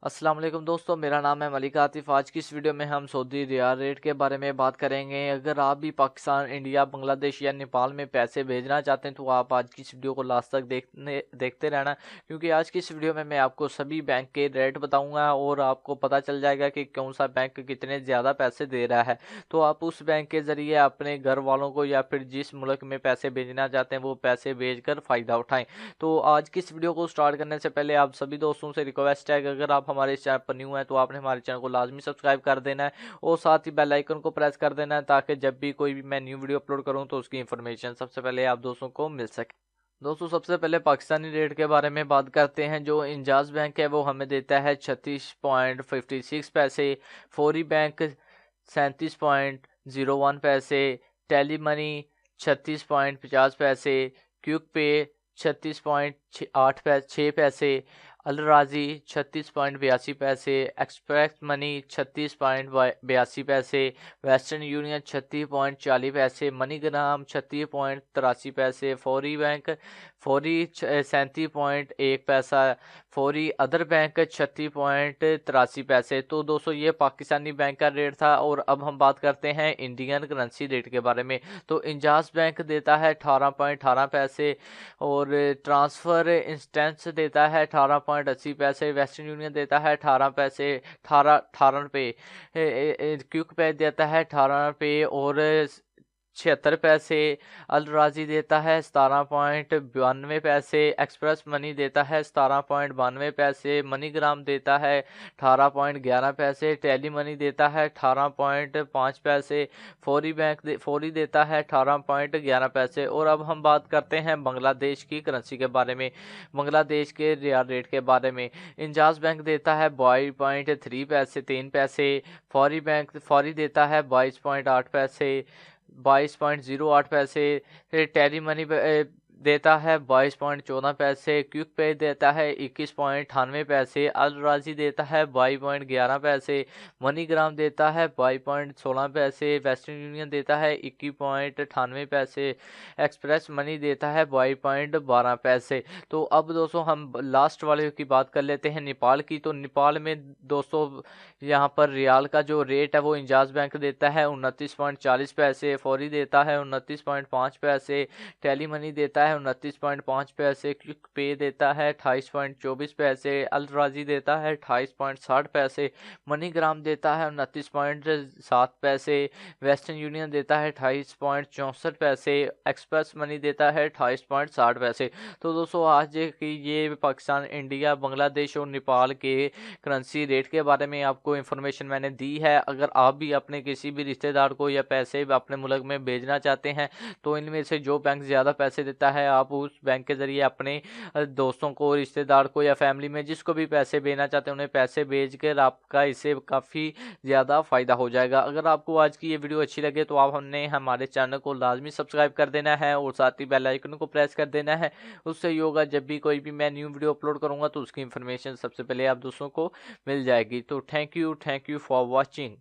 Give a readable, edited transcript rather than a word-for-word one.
अस्सलाम वालेकुम दोस्तों, मेरा नाम है मलिक आतिफ। आज की इस वीडियो में हम सऊदी रियाल रेट के बारे में बात करेंगे। अगर आप भी पाकिस्तान, इंडिया, बांग्लादेश या नेपाल में पैसे भेजना चाहते हैं तो आप आज की इस वीडियो को लास्ट तक देखते रहना, क्योंकि आज की इस वीडियो में मैं आपको सभी बैंक के रेट बताऊंगा और आपको पता चल जाएगा कि कौन सा बैंक कितने ज़्यादा पैसे दे रहा है। तो आप उस बैंक के ज़रिए अपने घर वालों को या फिर जिस मुल्क में पैसे भेजना चाहते हैं वो पैसे भेजकर फ़ायदा उठाएँ। तो आज की इस वीडियो को स्टार्ट करने से पहले आप सभी दोस्तों से रिक्वेस्ट है कि अगर आप हमारे इस चैनल पर न्यू है तो आपने हमारे चैनल को लाजमी सब्सक्राइब कर देना है और साथ ही बेल आइकन को प्रेस कर देना है, ताकि जब भी कोई भी मैं न्यू वीडियो अपलोड करूं तो उसकी इन्फॉर्मेशन सबसे पहले आप दोस्तों को मिल सके। दोस्तों, सबसे पहले पाकिस्तानी रेट के बारे में बात करते हैं। जो इंजाज बैंक है वो हमें देता है 36.56 पैसे, फौरी बैंक 37.01 पैसे, टेली मनी 36.50 पैसे, क्विक पे 36.6 पैसे, अल राजी 36.82 पैसे, एक्सप्रेस मनी 36.82 पैसे, वेस्टर्न यूनियन 36.40 पैसे, मनीग्राम 36.83 पैसे, फौरी 37.1 पैसा, फौरी अदर बैंक 36.83 पैसे। तो दोस्तों ये पाकिस्तानी बैंक का रेट था। और अब हम बात करते हैं इंडियन करेंसी रेट के बारे में। तो इंजाज बैंक देता है 18.18 पैसे और ट्रांसफ़र इंस्टेंस देता है 18.80 पैसे, वेस्टर्न यूनियन देता है 18 पैसे, 18 रुपये, क्विक पे देता है 18 रुपये और 76 पैसे, अल राजी देता है 17.92 पैसे, एक्सप्रेस मनी देता है 17.92 पैसे, मनीग्राम देता है 18.11 पैसे, टेली मनी देता है 18.5 पैसे, फौरी देता है 18.11 पैसे। और अब हम बात करते हैं बांग्लादेश की करेंसी के बारे में, बांग्लादेश के रियाल रेट के बारे में। इंजाज बैंक देता है 22.3 पैसे, फौरी देता है 22.8 पैसे, 22.08 पैसे, फिर टेली मनी देता है 22.14 पैसे, क्विक पे देता है 21.98 पैसे, अल राजी देता है 22.11 पैसे, मनीग्राम देता है 22.16 पैसे, वेस्टर्न यूनियन देता है 21.98 पैसे, एक्सप्रेस मनी देता है 22.12 पैसे। तो अब दोस्तों हम लास्ट वाले की बात कर लेते हैं, नेपाल की। तो नेपाल में दोस्तों यहाँ पर रियाल का जो रेट है वो इंजाज बैंक देता है 29.40 पैसे, फौरी देता है 29.5 पैसे, टेली मनी देता है 29.5 पैसे, क्विक पे देता है 28.24 पैसे, अल राजी देता है 28.60 पैसे, मनीग्राम देता है 29.7 पैसे, वेस्टर्न यूनियन देता है 28.64 पैसे, एक्सप्रेस मनी देता है 28.60 पैसे। तो दोस्तों आज की ये पाकिस्तान, इंडिया, बांग्लादेश और नेपाल के करेंसी रेट के बारे में आपको इन्फॉर्मेशन मैंने दी है। अगर आप भी अपने किसी भी रिश्तेदार को या पैसे अपने मुल्क में भेजना चाहते हैं तो इनमें से जो बैंक ज़्यादा पैसे देता है आप उस बैंक के ज़रिए अपने दोस्तों को, रिश्तेदार को या फैमिली में जिसको भी पैसे भेजना चाहते हैं उन्हें पैसे भेज कर आपका इससे काफ़ी ज़्यादा फ़ायदा हो जाएगा। अगर आपको आज की ये वीडियो अच्छी लगे तो आप हमने हमारे चैनल को लाजमी सब्सक्राइब कर देना है और साथ ही बेल आइकन को प्रेस कर देना है। उससे ये होगा जब भी कोई भी मैं न्यू वीडियो अपलोड करूँगा तो उसकी इन्फॉर्मेशन सबसे पहले आप दोस्तों को मिल जाएगी। तो थैंक यू फॉर वॉचिंग।